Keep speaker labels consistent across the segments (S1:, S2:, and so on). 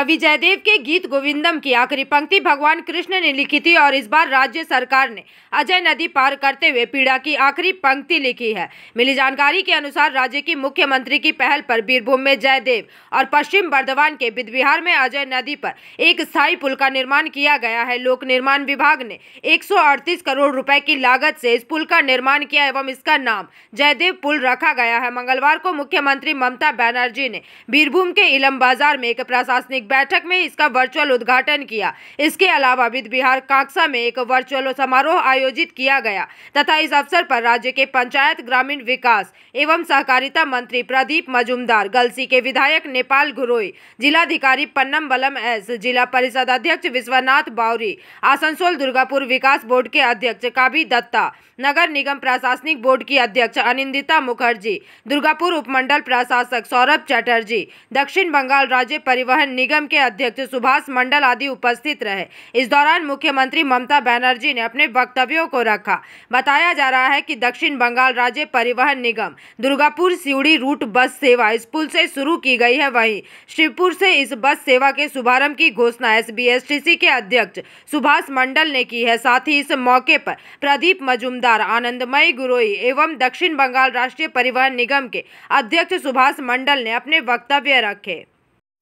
S1: कवि जयदेव के गीत गोविंदम की आखिरी पंक्ति भगवान कृष्ण ने लिखी थी और इस बार राज्य सरकार ने अजय नदी पार करते हुए पीड़ा की आखिरी पंक्ति लिखी है। मिली जानकारी के अनुसार राज्य की मुख्यमंत्री की पहल पर बीरभूम में जयदेव और पश्चिम बर्धमान के बिदबिहार में अजय नदी पर एक स्थायी पुल का निर्माण किया गया है। लोक निर्माण विभाग ने 138 करोड़ रुपए की लागत से इस पुल का निर्माण किया एवं इसका नाम जयदेव पुल रखा गया है। मंगलवार को मुख्यमंत्री ममता बनर्जी ने बीरभूम के इलम बाजार में एक प्रशासनिक बैठक में इसका वर्चुअल उद्घाटन किया। इसके अलावा बिदबिहार कांकसा में एक वर्चुअल समारोह आयोजित किया गया तथा इस अवसर पर राज्य के पंचायत ग्रामीण विकास एवं सहकारिता मंत्री प्रदीप मजूमदार, गलसी के विधायक नेपाल घुरोई, जिलाधिकारी पन्नम बलम एस, जिला परिषद अध्यक्ष विश्वनाथ बावरी, आसनसोल दुर्गापुर विकास बोर्ड के अध्यक्ष काबी दत्ता, नगर निगम प्रशासनिक बोर्ड की अध्यक्ष अनिंदिता मुखर्जी, दुर्गापुर उपमंडल प्रशासक सौरभ चटर्जी, दक्षिण बंगाल राज्य परिवहन निगम के अध्यक्ष सुभाष मंडल आदि उपस्थित रहे। इस दौरान मुख्यमंत्री ममता बनर्जी ने अपने वक्तव्यों को रखा। बताया जा रहा है कि दक्षिण बंगाल राज्य परिवहन निगम दुर्गापुर सिउड़ी रूट बस सेवा इस पुल से शुरू की गई है। वहीं शिवपुर से इस बस सेवा के शुभारंभ की घोषणा SBSTC के अध्यक्ष सुभाष मंडल ने की है। साथ ही इस मौके पर प्रदीप मजूमदार, आनंदमयी गुरोई एवं दक्षिण बंगाल राष्ट्रीय परिवहन निगम के अध्यक्ष सुभाष मंडल ने अपने वक्तव्य रखे।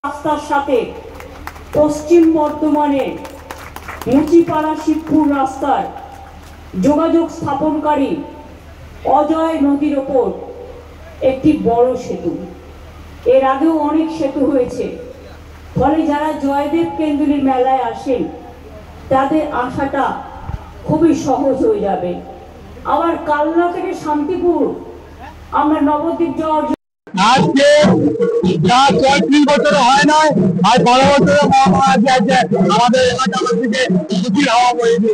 S2: রাস্তার সাথে পশ্চিম বর্ধমানে মুচিপাড়া শিবপুর রাস্তায় যোগাযোগ স্থাপনকারী অজয় নদীর ওপর একটি বড় সেতু। এর আগেও অনেক সেতু হয়েছে, ফলে যারা জয়দেব কেন্দ্রীয় মেলায় আসেন তাদের আসাটা খুবই সহজ হয়ে যাবে। আবার কালনা থেকে শান্তিপুর আমরা নবদ্বীপ যাওয়ার
S3: আজকে যা ৩৫ বছর হয় না, আজ ১২ বছরের মহামারী আছে আমাদের এলাকা থেকে খুশি হওয়া হয়েছে।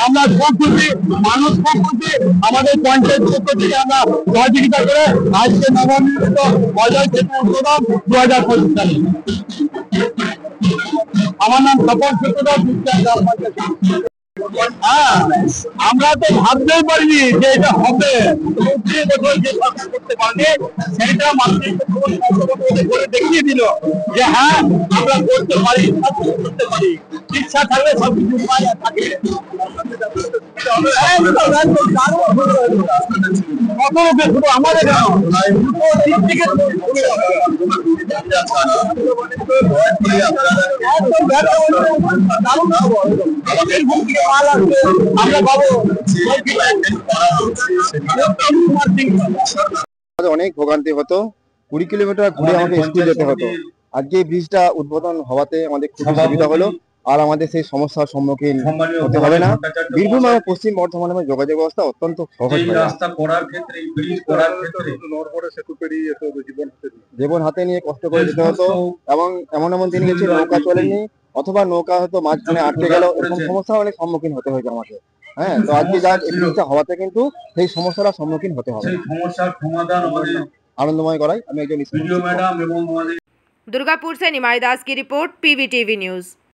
S3: আমরা খুব খুশি, মানুষ খুব খুশি। আমাদের পঞ্চায়েত পক্ষ থেকে আমরা সহযোগিতা করে আজকে নবনির্মিত অজয় সেতু উদ্বোধন ২০২৫ সালে। আমার নাম তপন সূত্রধর, গ্রাম পঞ্চায়েত। হ্যাঁ, আমরা তো ভাবতেই পারিনি যে এটা হবে। যে সরকার করতে পারবে সেটা মানুষের করে দেখিয়ে দিল যে হ্যাঁ আমরা করতে পারি, সব করতে পারি। ইচ্ছা থাকলে সবকিছু উপায় থাকে। শুধু আমাদের
S4: অনেক ভোগান্তি হতো, 20 কিলোমিটার ঘুরে আমাকে স্কুল যেতে হতো। আজকে এই ব্রিজটা উদ্বোধন হওয়াতে আমাদের খুব সুবিধা হলো আর আমাদের সেই সমস্যার সম্মুখীন হতে হবে না। বীরভূম এবং পশ্চিম বর্ধমানের যোগাযোগ ব্যবস্থা অত্যন্ত সহজ। জীবন হাতে নিয়ে কষ্ট করে যেতে হতো এবং এমন দিন গেছে নৌকা চলেনি অথবা নৌকা হয়তো মাঝখানে আটকে গেল, এরকম সমস্যা অনেক সম্মুখীন হতে হয়েছে আমাকে। হ্যাঁ, তো আজকে যাক এই ব্রিজটা হওয়াতে কিন্তু সেই সমস্যার সম্মুখীন হতে হবে। আনন্দময় করাই আমি একজন
S1: दुर्गापुर से निमाई दास की रिपोर्ट, PVTV न्यूज।